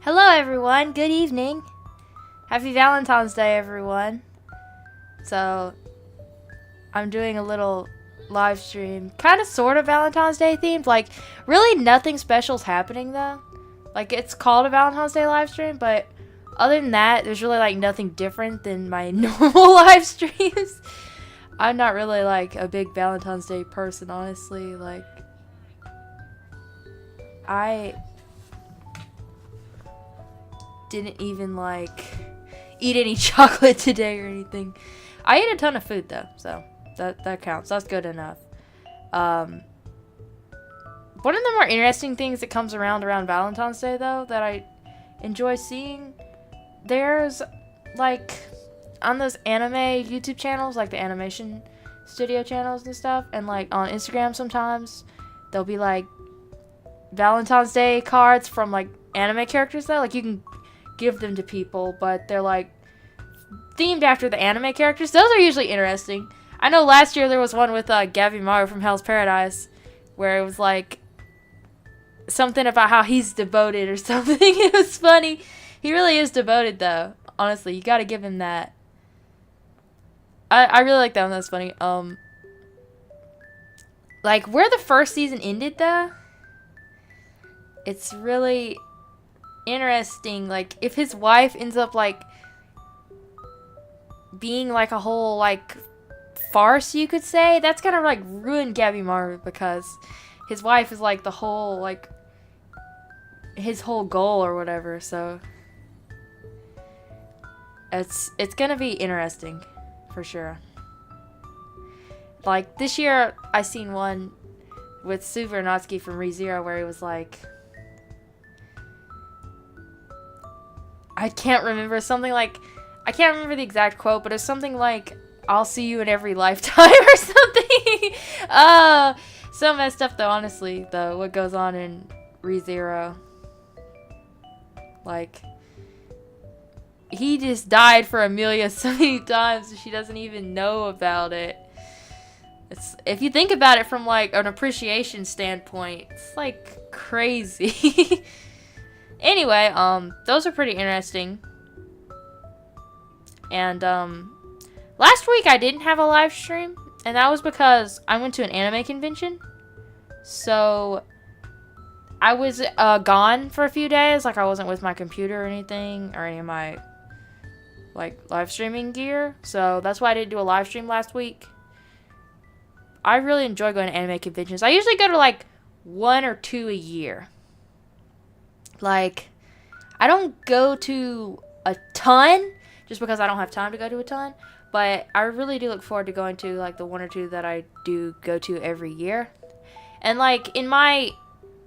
Hello everyone, good evening. Happy Valentine's Day everyone. So, I'm doing a little live stream, kind of sort of Valentine's Day themed. Like, really nothing special's happening though. Like, it's called a Valentine's Day live stream, but other than that, there's really like nothing different than my normal live streams. I'm not really like a big Valentine's Day person, honestly. Like, I didn't even like eat any chocolate today or anything. I ate a ton of food though, so that counts. That's good enough. One of the more interesting things that comes around Valentine's Day though that I enjoy seeing, there's like on those anime YouTube channels, like the animation studio channels and stuff, and like on Instagram sometimes there'll be like Valentine's Day cards from like anime characters though. Like, you can give them to people, but they're like themed after the anime characters. Those are usually interesting. I know last year there was one with Gabimaru from Hell's Paradise where it was like something about how he's devoted or something. It was funny. He really is devoted though. Honestly, you gotta give him that. I really like that one. That's funny. Like where the first season ended though, it's really interesting. Like, if his wife ends up like being like a whole like farce, you could say, that's gonna like ruin Gabimaru, because his wife is like the whole like his whole goal or whatever. So it's gonna be interesting for sure. Like this year I seen one with Vtuber Natsuki from ReZero where he was like, I can't remember, something like, I can't remember the exact quote, but it's something like, I'll see you in every lifetime or something. So messed up though, honestly, though, what goes on in ReZero. Like, he just died for Amelia so many times and she doesn't even know about it. It's, if you think about it from like an appreciation standpoint, it's like crazy. Anyway, those are pretty interesting. And, last week I didn't have a live stream, and that was because I went to an anime convention. So, I was, gone for a few days. Like, I wasn't with my computer or anything, or any of my, like, live streaming gear. So, that's why I didn't do a live stream last week. I really enjoy going to anime conventions. I usually go to, like, 1 or 2 a year. Like, I don't go to a ton just because I don't have time to go to a ton, but I really do look forward to going to like the 1 or 2 that I do go to every year. And like in my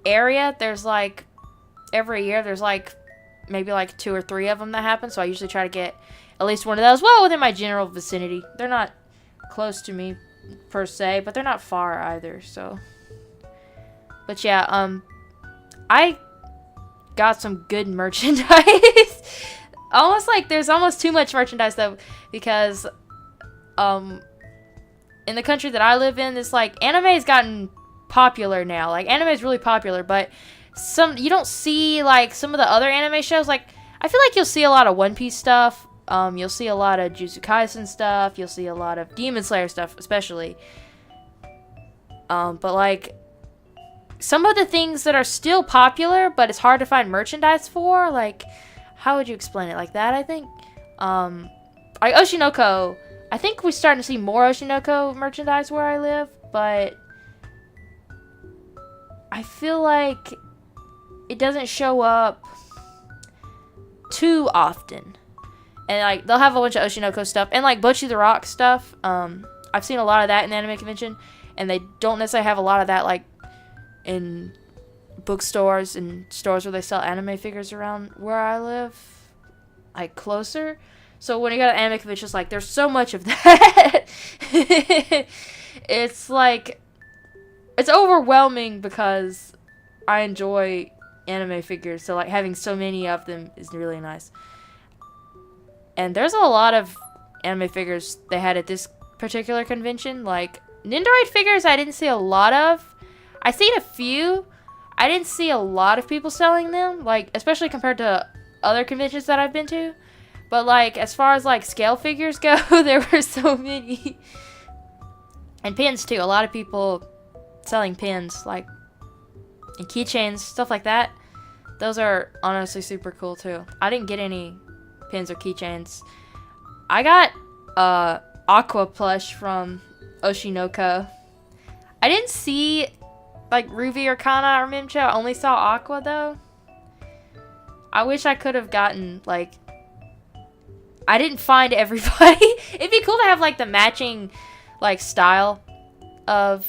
area, there's like every year there's like maybe like 2 or 3 of them that happen, so I usually try to get at least one of those, well, within my general vicinity. They're not close to me per se, but they're not far either. So, but yeah, I got some good merchandise. Almost like there's almost too much merchandise though, because in the country that I live in, it's like anime has gotten popular now. Like, anime is really popular, but you don't see like some of the other anime shows. Like, I feel like you'll see a lot of One Piece stuff. You'll see a lot of Jujutsu Kaisen stuff. You'll see a lot of Demon Slayer stuff, especially. But like, some of the things that are still popular, but it's hard to find merchandise for, like, how would you explain it? Like that, I think. Like Oshinoko, I think we're starting to see more Oshinoko merchandise where I live, but I feel like it doesn't show up too often. And like, they'll have a bunch of Oshinoko stuff, and like Bocchi the Rock stuff. I've seen a lot of that in the anime convention, and they don't necessarily have a lot of that like in bookstores and stores where they sell anime figures around where I live, like closer. So when you go to anime conventions, like, there's so much of that. It's like, it's overwhelming because I enjoy anime figures, so like having so many of them is really nice. And there's a lot of anime figures they had at this particular convention. Like, Nindoroid figures I didn't see a lot of. I seen a few. I didn't see a lot of people selling them, like, especially compared to other conventions that I've been to. But, like, as far as, like, scale figures go, there were so many. And pins, too. A lot of people selling pins, like, and keychains, stuff like that. Those are honestly super cool, too. I didn't get any pins or keychains. I got Aqua plush from Oshinoko. I didn't see, like, Ruby or Kana or Mimcha. I only saw Aqua, though. I wish I could have gotten, like... I didn't find everybody. It'd be cool to have, like, the matching, like, style of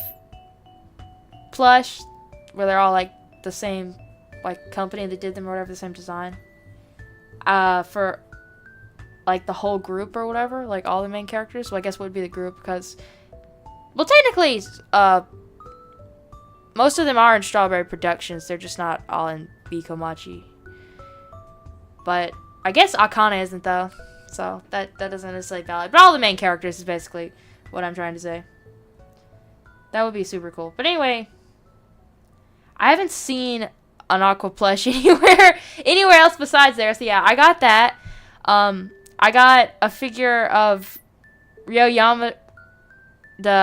plush. Where they're all, like, the same, like, company that did them or whatever, the same design. For, like, the whole group or whatever. Like, all the main characters. Well, I guess what would be the group because... Well, technically, most of them are in Strawberry Productions. They're just not all in Bikomachi. But I guess Akane isn't, though. So that doesn't necessarily valid. But all the main characters is basically what I'm trying to say. That would be super cool. But anyway, I haven't seen an Aqua plush anywhere else besides there. So yeah, I got that. I got a figure of Ryo Yamada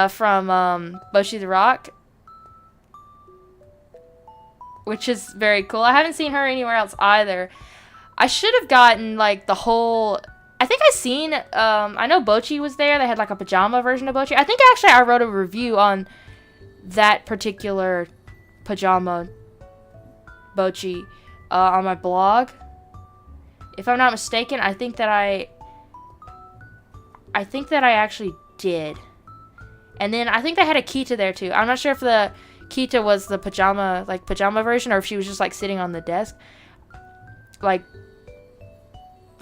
from Boshi the Rock, which is very cool. I haven't seen her anywhere else either. I should have gotten, like, the whole... I think I know Bochi was there. They had, like, a pajama version of Bochi. I think, actually, I wrote a review on that particular pajama Bochi on my blog. If I'm not mistaken, I think that I actually did. And then I think they had a Kita there, too. I'm not sure if the Kita was the pajama version, or if she was just, like, sitting on the desk. Like,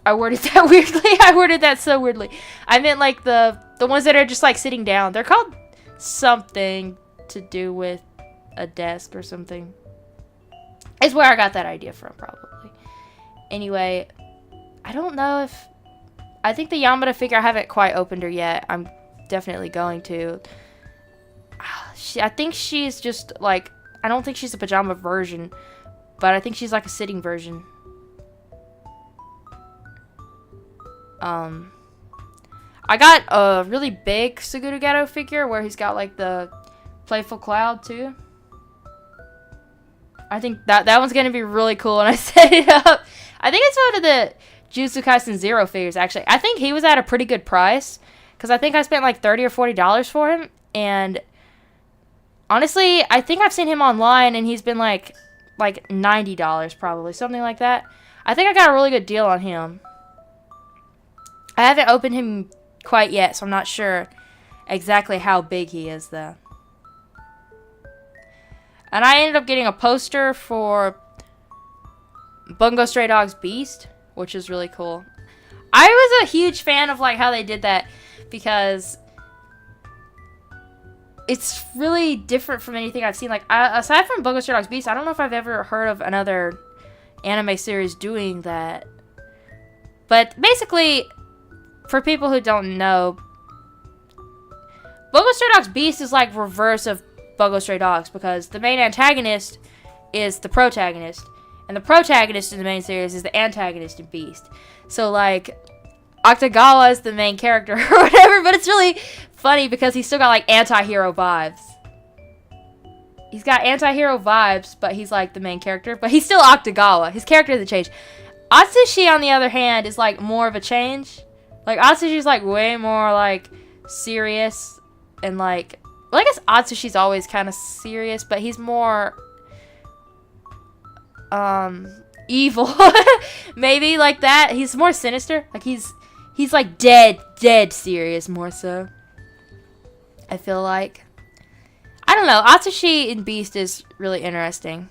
I worded that weirdly. I worded that so weirdly. I meant, like, the ones that are just, like, sitting down. They're called something to do with a desk or something. Is where I got that idea from, probably. Anyway, I don't know if... I think the Yamada figure, I haven't quite opened her yet. I'm definitely going to. I think she's just, like... I don't think she's a pajama version, but I think she's, like, a sitting version. I got a really big Suguru Gato figure where he's got, like, the playful cloud, too. I think that one's going to be really cool when I set it up. I think it's one of the Jujutsu Kaisen Zero figures, actually. I think he was at a pretty good price, because I think I spent, like, $30 or $40 for him, and honestly, I think I've seen him online, and he's been, like $90 probably, something like that. I think I got a really good deal on him. I haven't opened him quite yet, so I'm not sure exactly how big he is, though. And I ended up getting a poster for Bungo Stray Dogs Beast, which is really cool. I was a huge fan of, like, how they did that, because it's really different from anything I've seen. Like, aside from Bungo Stray Dogs Beast, I don't know if I've ever heard of another anime series doing that. But basically, for people who don't know, Bungo Stray Dogs Beast is like reverse of Bungo Stray Dogs, because the main antagonist is the protagonist, and the protagonist in the main series is the antagonist in Beast. So, like, Octagawa is the main character or whatever, but it's really funny because he's still got, like, anti-hero vibes. He's got anti-hero vibes, but he's, like, the main character, but he's still Octagawa. His character hasn't changed. Atsushi, on the other hand, is, like, more of a change. Like, Atsushi's, like, way more, like, serious and, like... Well, I guess Atsushi's always kind of serious, but he's more... evil. Maybe, like that. He's more sinister. Like, he's like, dead serious, more so. I feel like. I don't know. Atsushi in Beast is really interesting.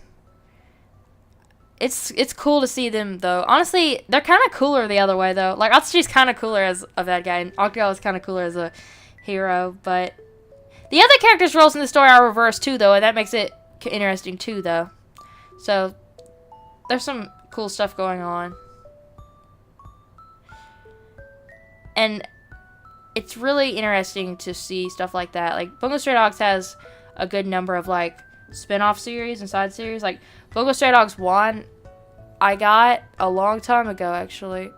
It's cool to see them, though. Honestly, they're kind of cooler the other way, though. Like, Atsushi's kind of cooler as a bad guy, and Octagawa's kind of cooler as a hero, but... The other characters' roles in the story are reversed, too, though, and that makes it interesting, too, though. So, there's some cool stuff going on. And it's really interesting to see stuff like that. Like, Bungo Stray Dogs has a good number of, like, spin-off series and side series. Like, Bungo Stray Dogs 1, I got a long time ago, actually.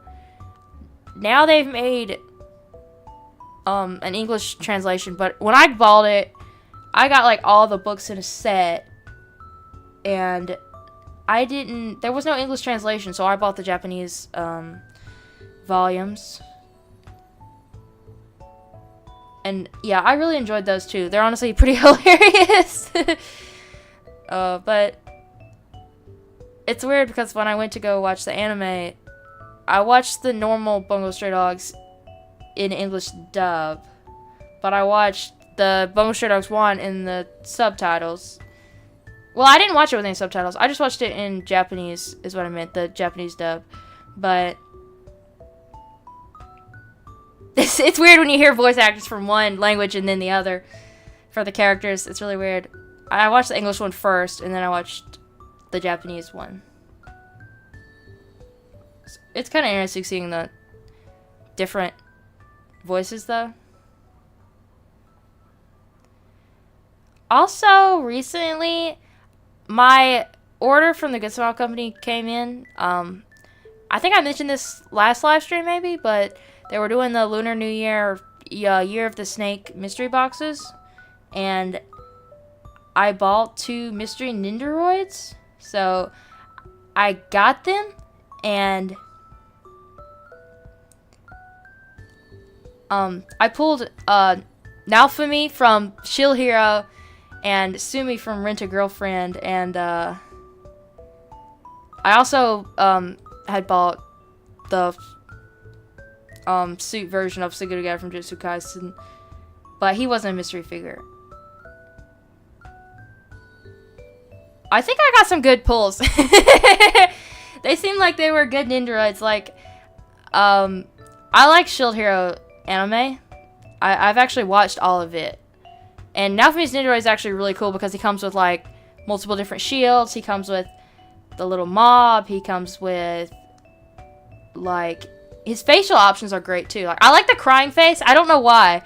Now they've made an English translation, but when I bought it, I got, like, all the books in a set, and there was no English translation, so I bought the Japanese volumes. And yeah, I really enjoyed those too. They're honestly pretty hilarious. But it's weird because when I went to go watch the anime, I watched the normal Bungo Stray Dogs in English dub, but I watched the Bungo Stray Dogs 1 in the subtitles. Well, I didn't watch it with any subtitles. I just watched it in Japanese, is what I meant, the Japanese dub. But it's weird when you hear voice actors from one language and then the other for the characters. It's really weird. I watched the English one first, and then I watched the Japanese one. It's kind of interesting seeing the different voices, though. Also, recently, my order from the Good Smile Company came in. I think I mentioned this last live stream, maybe, but they were doing the Lunar New Year, Year of the Snake mystery boxes, and I bought 2 mystery Nindoroids, so I got them, and I pulled Naofumi from Shield Hero and Sumi from Rent a Girlfriend, and I also had bought the suit version of Sigurugara from Jujutsu Kaisen, but he wasn't a mystery figure. I think I got some good pulls. They seemed like they were good Nindoroids. Like, I like Shield Hero anime. I've actually watched all of it. And Naofumi's Nindoroid is actually really cool because he comes with, like, multiple different shields. He comes with the little mob. He comes with, like, his facial options are great, too. Like, I like the crying face. I don't know why.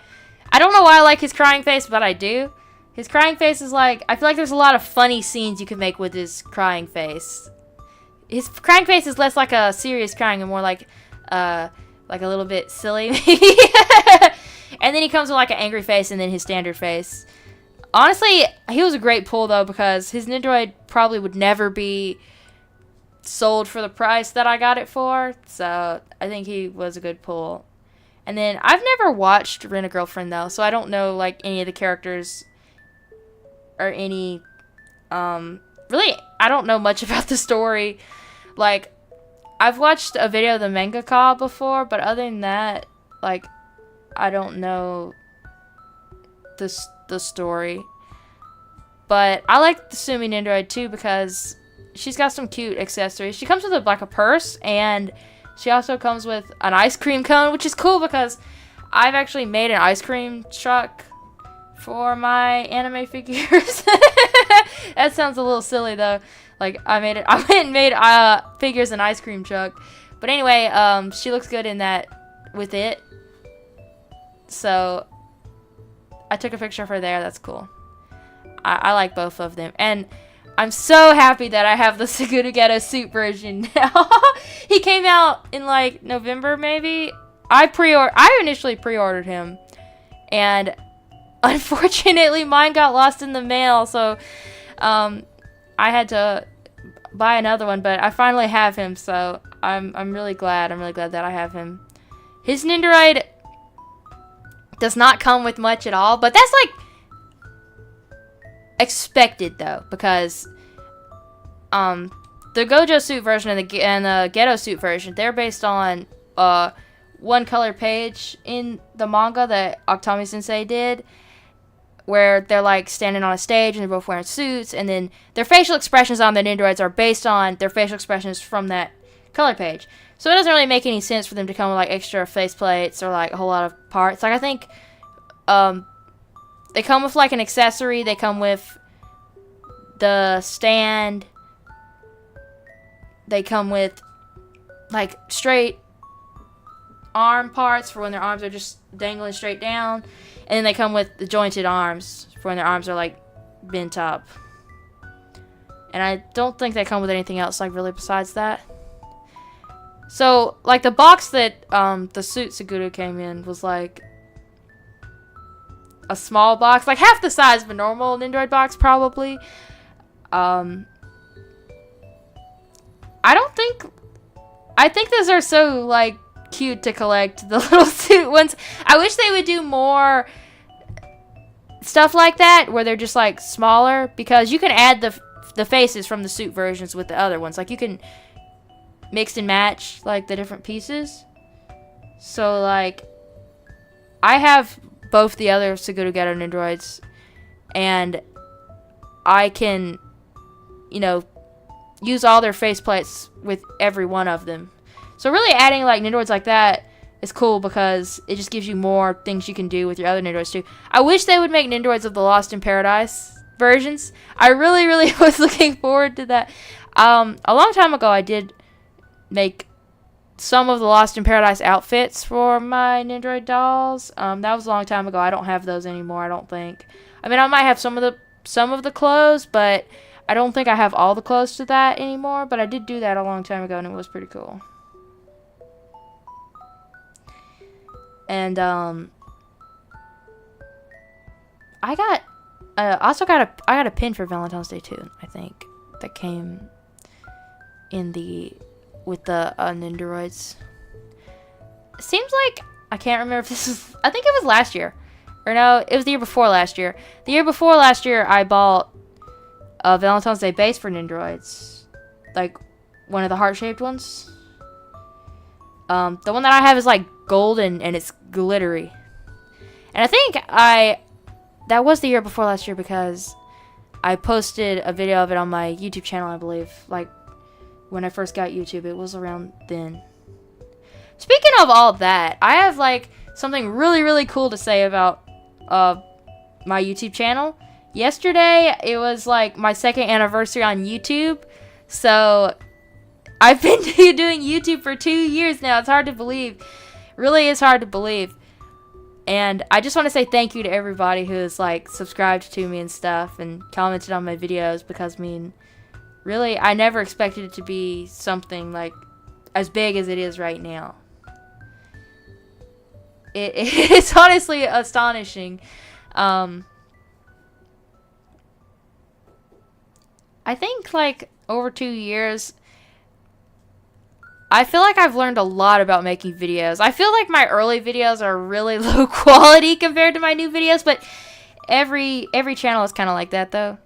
I don't know why I like his crying face, but I do. His crying face is, like, I feel like there's a lot of funny scenes you can make with his crying face. His crying face is less like a serious crying and more like a little bit silly. And then he comes with, like, an angry face and then his standard face. Honestly, he was a great pull, though, because his Nindoroid probably would never be sold for the price that I got it for. So, I think he was a good pull. And then, I've never watched Rent a Girlfriend, though, so I don't know, like, any of the characters or any, really, I don't know much about the story. Like, I've watched a video of the mangaka before, but other than that, like, I don't know the story. But I like the Sumi Nindoroid too because she's got some cute accessories. She comes with a purse, and she also comes with an ice cream cone, which is cool because I've actually made an ice cream truck for my anime figures. That sounds a little silly though. Like, I went and made figures an ice cream truck. But anyway, she looks good in that with it. So, I took a picture of her there. That's cool. I like both of them. And I'm so happy that I have the Sigurugara suit version now. He came out in, like, November, maybe. I initially pre-ordered him. And, unfortunately, mine got lost in the mail. So, I had to buy another one. But I finally have him. So, I'm really glad. I'm really glad that I have him. His Nindoroid does not come with much at all, but that's, like, expected, though, because the Gojo suit version and the Ghetto suit version, they're based on one color page in the manga that Okutami Sensei did, where they're, like, standing on a stage and they're both wearing suits, and then their facial expressions on the Nindoroids are based on their facial expressions from that color page. So it doesn't really make any sense for them to come with, like, extra face plates or, like, a whole lot of parts. Like, I think they come with, like, an accessory. They come with the stand. They come with, like, straight arm parts for when their arms are just dangling straight down. And then they come with the jointed arms for when their arms are, like, bent up. And I don't think they come with anything else, like, really besides that. So, like, the box that the suit Suguru came in was, like, a small box. Like, half the size of a normal Nendoroid box, probably. I think those are so, like, cute to collect, the little suit ones. I wish they would do more stuff like that, where they're just, like, smaller. Because you can add the faces from the suit versions with the other ones. Like, you can mix and match, like, the different pieces. So, like, I have both the other Suguru Ghetto Nendoroids, and I can, you know, use all their faceplates with every one of them. So really adding, like, Nendoroids like that is cool because it just gives you more things you can do with your other Nendoroids too. I wish they would make Nendoroids of the Lost in Paradise versions. I really, really was looking forward to that. A long time ago, I did make some of the Lost in Paradise outfits for my Nendoroid dolls. That was a long time ago. I don't have those anymore, I don't think. I mean, I might have some of the clothes, but I don't think I have all the clothes to that anymore. But I did do that a long time ago, and it was pretty cool. And I got a pin for Valentine's Day too, I think, that came in with the Nendoroids. It seems like, I can't remember if this was, I think it was last year. Or no, it was the year before last year. The year before last year, I bought a Valentine's Day base for Nendoroids. Like, one of the heart-shaped ones. The one that I have is, like, golden, and it's glittery. And I think that was the year before last year because I posted a video of it on my YouTube channel, I believe. Like, when I first got YouTube, it was around then. Speaking of all that, I have, like, something really, really cool to say about my YouTube channel. Yesterday, it was, like, my 2nd anniversary on YouTube. So, I've been doing YouTube for 2 years now. It's hard to believe. Really is hard to believe. And I just want to say thank you to everybody who's, like, subscribed to me and stuff and commented on my videos, because, I mean, really, I never expected it to be something, like, as big as it is right now. It's honestly astonishing. I think, like, over 2 years, I feel like I've learned a lot about making videos. I feel like my early videos are really low quality compared to my new videos, but every channel is kind of like that, though,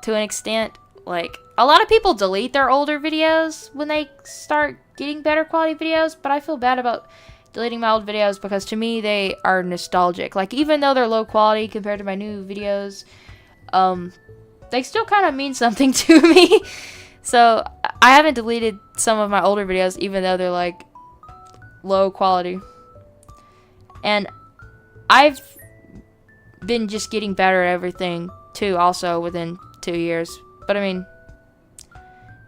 to an extent. Like, a lot of people delete their older videos when they start getting better quality videos, but I feel bad about deleting my old videos because, to me, they are nostalgic. Like, even though they're low quality compared to my new videos, they still kind of mean something to me. So, I haven't deleted some of my older videos, even though they're, like, low quality. And I've been just getting better at everything, too, also, within 2 years. But, I mean,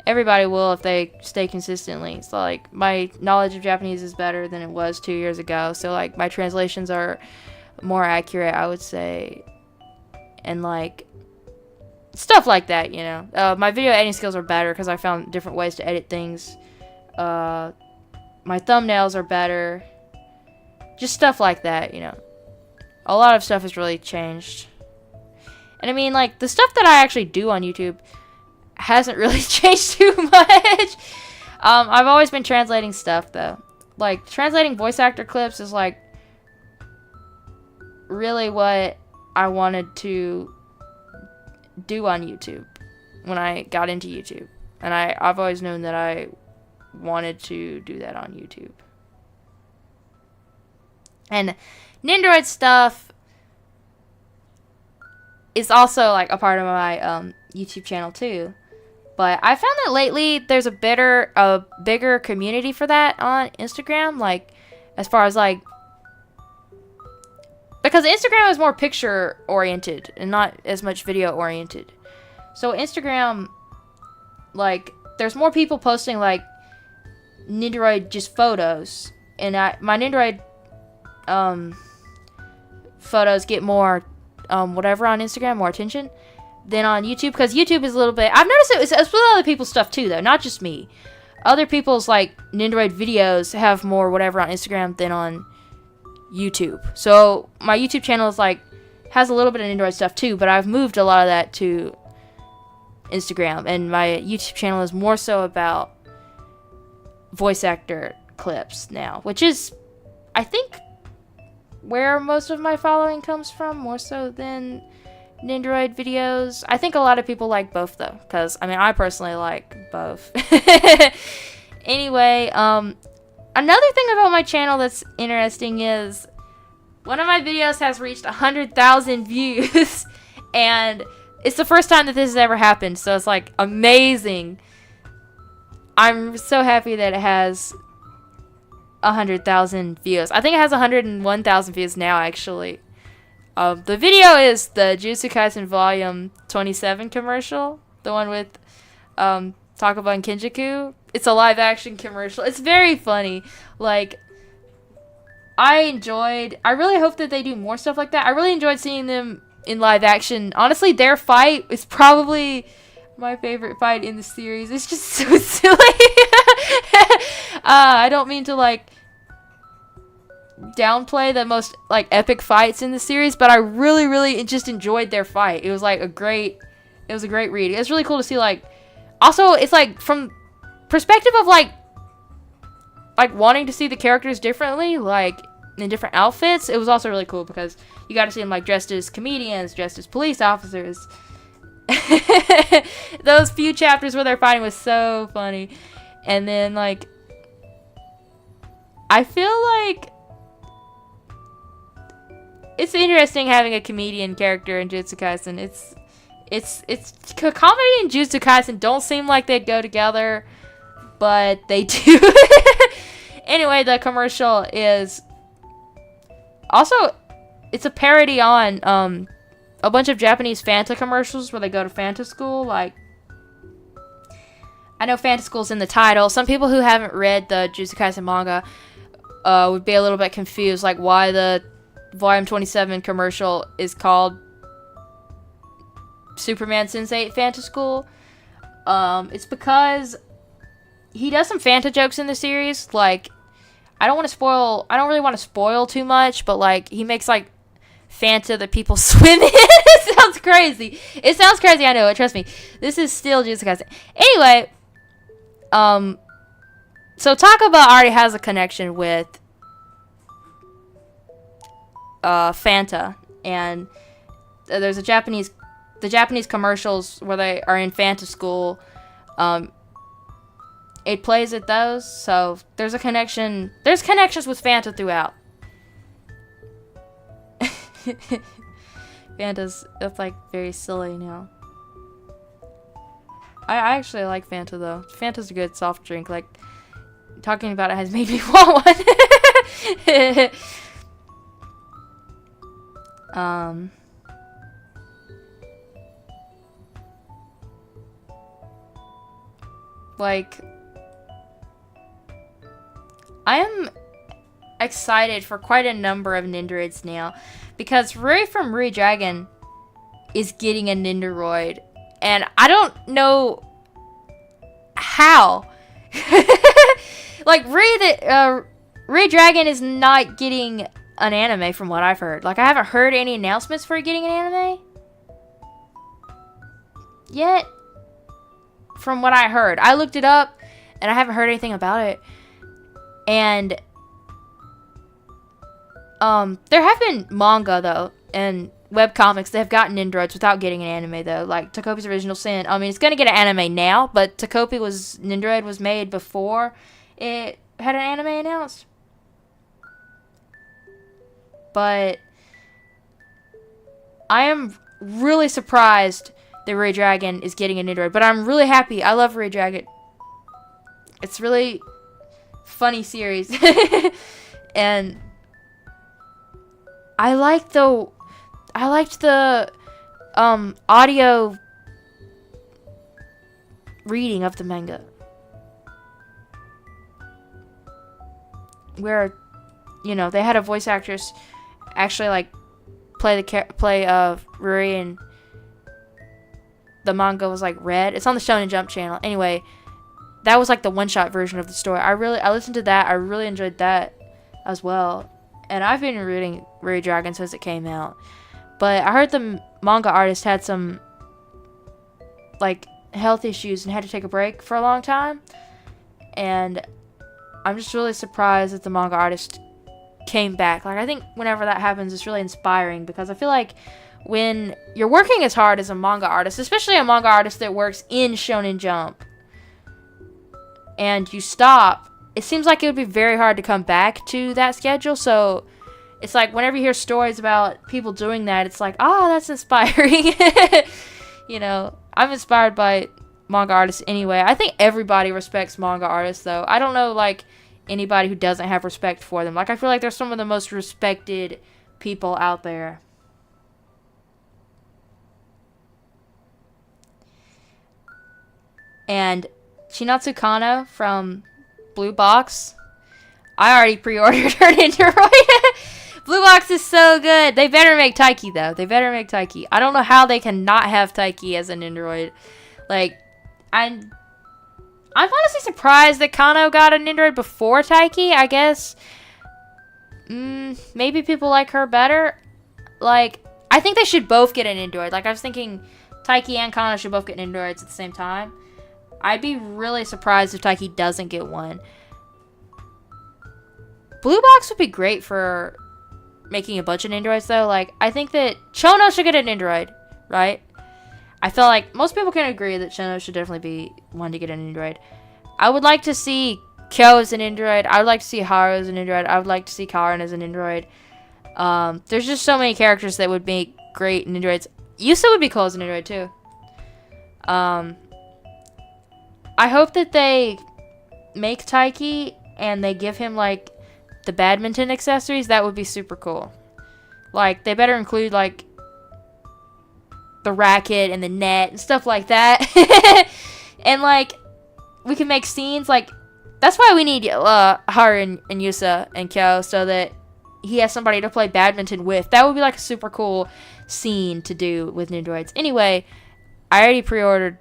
everybody will if they stay consistently. So, like, my knowledge of Japanese is better than it was 2 years ago. So, like, my translations are more accurate, I would say. And, like, stuff like that, you know. My video editing skills are better because I found different ways to edit things. My thumbnails are better. Just stuff like that, you know. A lot of stuff has really changed. And I mean, like, the stuff that I actually do on YouTube hasn't really changed too much. I've always been translating stuff, though. Like, translating voice actor clips is, like, really what I wanted to do on YouTube when I got into YouTube. And I've always known that I wanted to do that on YouTube. And Nendoroid stuff is also, like, a part of my YouTube channel too. But I found that lately there's a bigger community for that on Instagram, like, as far as, like, because Instagram is more picture oriented and not as much video oriented. So Instagram, like, there's more people posting, like, Nendoroid just photos, and my Nendoroid photos get more whatever on Instagram, more attention. than on YouTube, because YouTube is a little bit... I've noticed it's with other people's stuff too, though, not just me. Other people's, like, Nindroid videos have more whatever on Instagram than on YouTube. So, my YouTube channel is, like, has a little bit of Nindroid stuff too, but I've moved a lot of that to Instagram, and my YouTube channel is more so about voice actor clips now, which is, I think, where most of my following comes from, more so than Nindroid videos. I think a lot of people like both, though, because, I mean, I personally like both. Anyway, another thing about my channel that's interesting is one of my videos has reached 100,000 views, and it's the first time that this has ever happened, so it's, like, amazing. I'm so happy that it has 100,000 views. I think it has 101,000 views now, actually. The video is the Jujutsu Kaisen Volume 27 commercial, the one with Takaba and Kinjaku. It's a live-action commercial. It's very funny. Like, I really hope that they do more stuff like that. I really enjoyed seeing them in live action. Honestly, their fight is probably my favorite fight in the series. It's just so silly. I don't mean to, like, downplay the most, like, epic fights in the series, but I really just enjoyed their fight. It was, like, a great read. It was really cool to see, like, also, it's, like, from perspective of, like, wanting to see the characters differently, like, in different outfits. It was also really cool because you got to see them, like, dressed as comedians, dressed as police officers. Those few chapters where they're fighting was so funny. And then, like, I feel like it's interesting having a comedian character in Jujutsu Kaisen. It's comedy and Jujutsu Kaisen don't seem like they'd go together, but they do. Anyway, the commercial is also, it's a parody on a bunch of Japanese Fanta commercials where they go to Fanta school. Like, I know Fanta school's in the title. Some people who haven't read the Jujutsu Kaisen manga would be a little bit confused, like why the Volume 27 commercial is called Superman Sensei Fanta School. It's because he does some Fanta jokes in the series. Like, I don't really want to spoil too much, but, like, he makes, like, Fanta that people swim in. It sounds crazy. It sounds crazy, I know. Trust me. This is still Jujutsu Kaisen. Anyway, so Takaba already has a connection with Fanta, and there's the Japanese commercials where they are in Fanta school. It plays at those, so there's a connection. There's connections with Fanta throughout. That's like very silly now. I actually like Fanta though. Fanta's a good soft drink. Like, talking about it has made me want one. Like, I am excited for quite a number of Nindroids now, because Rui from Vroid Dragon is getting a Nindoroid, and I don't know how. Like, Vroid Dragon is not getting an anime from what I've heard. Like, I haven't heard any announcements for getting an anime yet, from what I heard. I looked it up, and I haven't heard anything about it. And there have been manga, though, and webcomics that have gotten Nindroids without getting an anime, though. Like, Takopi's Original Sin. I mean, it's going to get an anime now, but Nindroid was made before it had an anime announced. But I am really surprised that Vroid Dragon is getting a Nindroid, but I'm really happy. I love Vroid Dragon. It's really funny series. And I liked the audio reading of the manga, where, you know, they had a voice actress actually, like, play Ruri, and the manga was like read. It's on the Shonen Jump channel. Anyway, that was like the one-shot version of the story. I listened to that. I really enjoyed that as well. And I've been reading Ray Dragon since it came out. But I heard the manga artist had some like health issues and had to take a break for a long time. And I'm just really surprised that the manga artist came back. Like, I think whenever that happens, it's really inspiring, because I feel like when you're working as hard as a manga artist, especially a manga artist that works in Shonen Jump, and you stop, it seems like it would be very hard to come back to that schedule. So it's like whenever you hear stories about people doing that, it's like, oh, that's inspiring. You know, I'm inspired by manga artists anyway. I think everybody respects manga artists, though. I don't know, like, anybody who doesn't have respect for them. Like, I feel like they're some of the most respected people out there. And Chinatsu Kano from Blue Box, I already pre-ordered her Nendoroid. Blue Box is so good. They better make Taiki, though. They better make Taiki. I don't know how they can not have Taiki as a Nendoroid. Like, I'm honestly surprised that Kano got a Nendoroid before Taiki, I guess. Maybe people like her better. Like, I think they should both get an Nendoroid. Like, I was thinking Taiki and Kano should both get Nendoroids at the same time. I'd be really surprised if Taiki doesn't get one. Blue Box would be great for making a bunch of Nendoroids, though. Like, I think that Chono should get a Nendoroid, right? I feel like most people can agree that Chono should definitely be one to get an Nendoroid. I would like to see Kyo as an Nendoroid. I would like to see Haru as an Nendoroid. I would like to see Karin as an Nendoroid. There's just so many characters that would make great Nendoroids. Yusa would be cool as an Nendoroid, too. I hope that they make Taiki and they give him, like, the badminton accessories. That would be super cool. Like, they better include, like, the racket and the net and stuff like that. And, like, we can make scenes, like, that's why we need Haru and Yusa and Kyo, so that he has somebody to play badminton with. That would be, like, a super cool scene to do with Nendoroids. Anyway, I already pre-ordered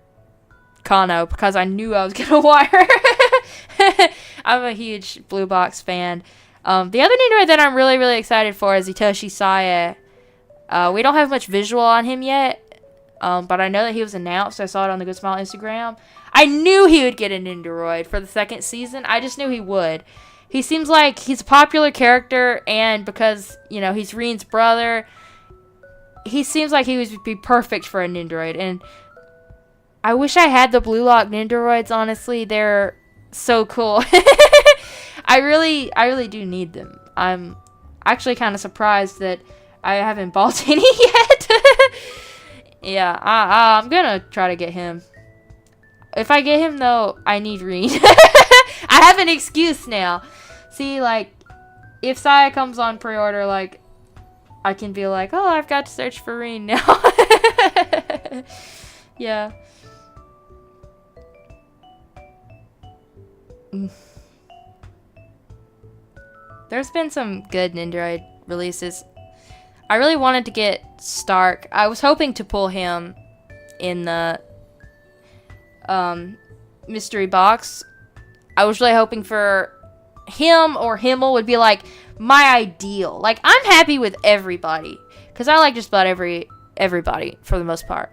Kano because I knew I was going to want her. I'm a huge Blue Box fan. The other Nendoroid that I'm really, really excited for is Itoshi Sae. We don't have much visual on him yet, but I know that he was announced. I saw it on the Good Smile Instagram. I knew he would get a Nendoroid for the second season. I just knew he would. He seems like he's a popular character, and because, you know, he's Reen's brother, he seems like he would be perfect for a Nendoroid. And I wish I had the Blue Lock Nendoroids, honestly. They're so cool. I really do need them. I'm actually kind of surprised that I haven't bought any yet. Yeah, I'm gonna try to get him. If I get him, though, I need Reen. I have an excuse now. See, like, if Saya comes on pre-order, like, I can be like, oh, I've got to search for Reen now. Yeah. There's been some good Nendoroid releases. I really wanted to get Stark. I was hoping to pull him in the mystery box. I was really hoping for him, or Himmel would be like my ideal. Like, I'm happy with everybody because I like just about everybody for the most part.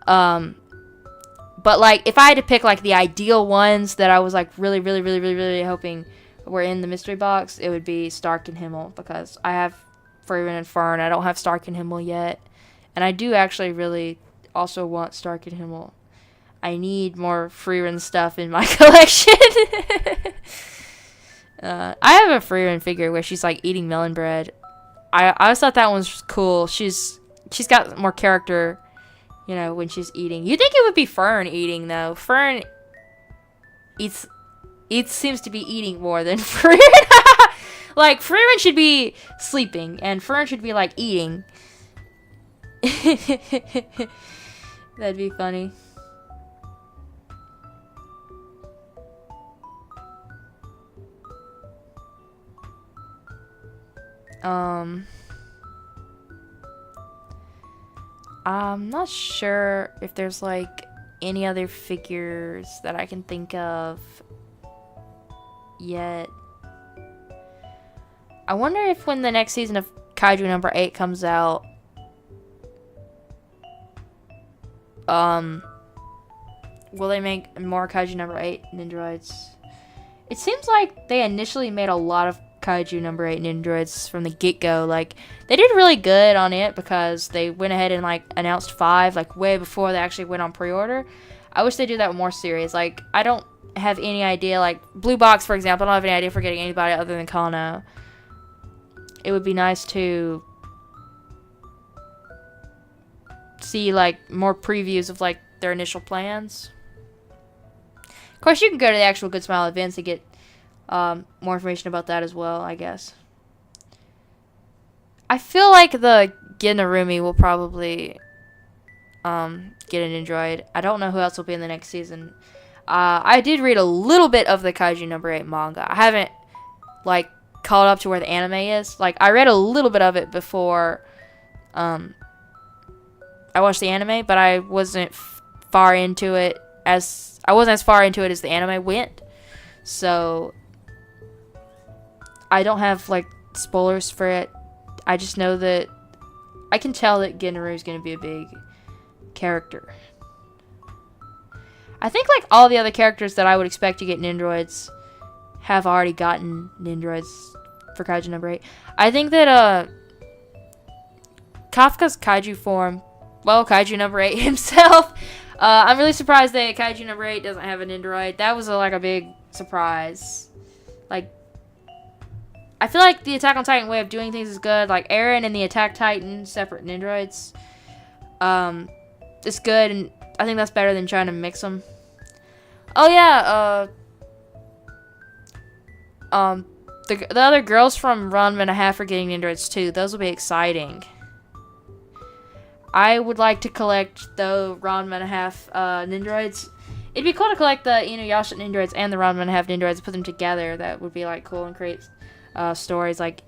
But like, if I had to pick like the ideal ones that I was like really, really, really, really, really hoping were in the mystery box, it would be Stark and Himmel, because I have Frieren and Fern. I don't have Stark and Himmel yet, and I do actually really also want Stark and Himmel. I need more Frieren stuff in my collection. I have a Frieren figure where she's like eating melon bread. I always thought that one was cool. She's got more character, you know, when she's eating. You think it would be Fern eating, though. Fern seems to be eating more than Frieren. Like, Frieren should be sleeping, and Fern should be, like, eating. That'd be funny. I'm not sure if there's like any other figures that I can think of yet. I wonder if when the next season of Kaiju number 8 comes out, will they make more Kaiju number 8 Nindroids? It seems like they initially made a lot of Kaiju number 8 Nindroids from the get-go. Like, they did really good on it because they went ahead and, like, announced 5, like, way before they actually went on pre-order. I wish they do that with more series. Like, I don't have any idea. Like, Blue Box, for example, I don't have any idea for getting anybody other than Kano. It would be nice to see, like, more previews of, like, their initial plans. Of course, you can go to the actual Good Smile events to get more information about that as well, I guess. I feel like the Ginarumi will probably get an Nindroid. I don't know who else will be in the next season. I did read a little bit of the Kaiju number 8 manga. I haven't, like, caught up to where the anime is. Like, I read a little bit of it before I watched the anime, but I wasn't far into it as the anime went. So I don't have, like, spoilers for it. I just know that I can tell that Ginnaru is going to be a big character. I think, like, all the other characters that I would expect to get Nindroids have already gotten Nindroids for Kaiju number 8. I think that Kafka's Kaiju form, well, Kaiju number 8 himself, I'm really surprised that Kaiju number 8 doesn't have a Nindroid. That was like a big surprise. Like, I feel like the Attack on Titan way of doing things is good. Like, Eren and the Attack Titan, separate Nindroids. It's good, and I think that's better than trying to mix them. Oh, yeah, the other girls from Ranma and a Half are getting Nindroids, too. Those will be exciting. I would like to collect the Ranma and a Half Nindroids. It'd be cool to collect the Inuyasha Nindroids and the Ranma and a Half Nindroids and put them together. That would be, like, cool and create stories, like,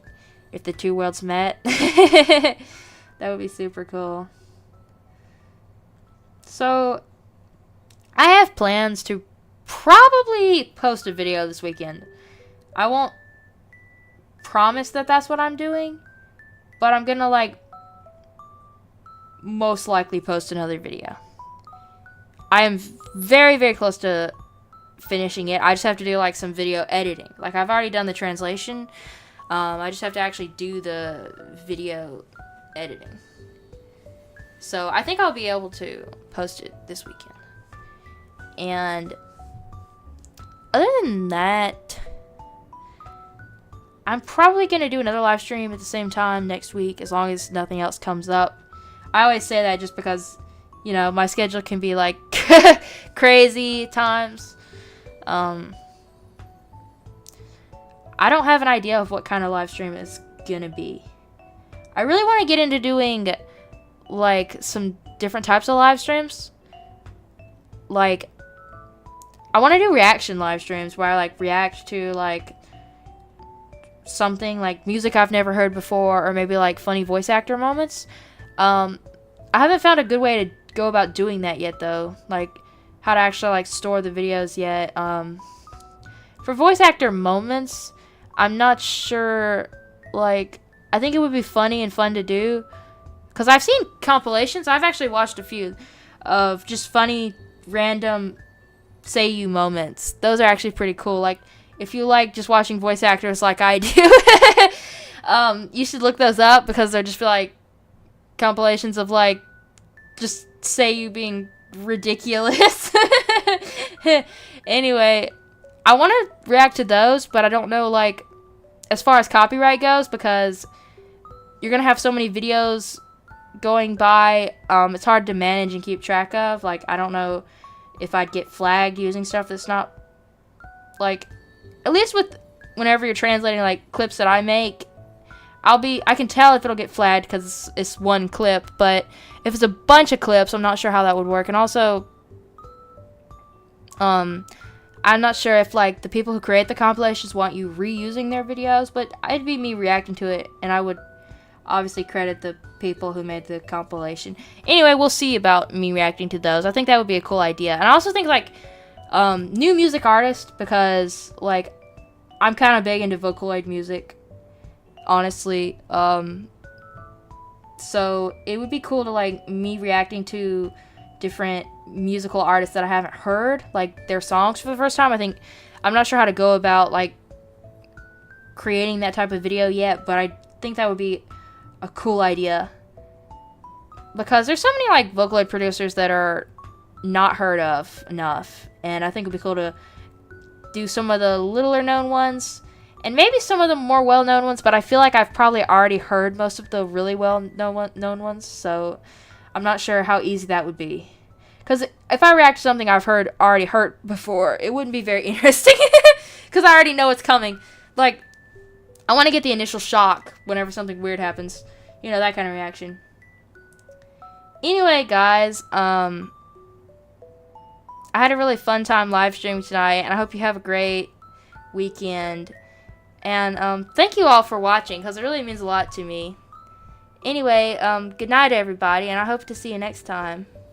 if the two worlds met. That would be super cool. So, I have plans to probably post a video this weekend. I won't promise that that's what I'm doing, but I'm gonna, like, most likely post another video. I am very, very close to finishing it. I just have to do, like, some video editing. Like, I've already done the translation. I just have to actually do the video editing. So, I think I'll be able to post it this weekend. And other than that, I'm probably going to do another live stream at the same time next week, as long as nothing else comes up. I always say that just because, you know, my schedule can be, like, crazy times. I don't have an idea of what kind of live stream it's going to be. I really want to get into doing, like, some different types of live streams. Like, I want to do reaction live streams where I, like, react to, like, something, like, music I've never heard before, or maybe, like, funny voice actor moments. I haven't found a good way to go about doing that yet, though. Like, how to actually, like, store the videos yet. For voice actor moments, I'm not sure, like, I think it would be funny and fun to do. Because I've seen compilations. I've actually watched a few of just funny, random Seiyu moments. Those are actually pretty cool. Like, if you like just watching voice actors like I do, you should look those up, because they're just, like, compilations of, like, just Seiyu being ridiculous. Anyway, I want to react to those, but I don't know, like, as far as copyright goes, because you're going to have so many videos going by. It's hard to manage and keep track of. Like, I don't know if I'd get flagged using stuff that's not, like, at least with whenever you're translating, like, clips that I make, I can tell if it'll get flagged because it's one clip, but if it's a bunch of clips, I'm not sure how that would work. And also, I'm not sure if, like, the people who create the compilations want you reusing their videos, but it'd be me reacting to it, and I would obviously credit the people who made the compilation. Anyway, we'll see about me reacting to those. I think that would be a cool idea. And I also think, like, new music artist, because, like, I'm kind of big into Vocaloid music, honestly. So it would be cool to, like, me reacting to different musical artists that I haven't heard, like, their songs for the first time. I'm not sure how to go about, like, creating that type of video yet, but I think that would be a cool idea. Because there's so many, like, Vocaloid producers that are not heard of enough. And I think it would be cool to do some of the littler known ones. And maybe some of the more well-known ones, but I feel like I've probably already heard most of the really well-known ones, so I'm not sure how easy that would be. Because if I react to something I've already heard before, it wouldn't be very interesting. Because I already know it's coming. Like, I want to get the initial shock whenever something weird happens. You know, that kind of reaction. Anyway, guys, I had a really fun time live streaming tonight, and I hope you have a great weekend. And thank you all for watching, because it really means a lot to me. Anyway, good night, everybody, and I hope to see you next time.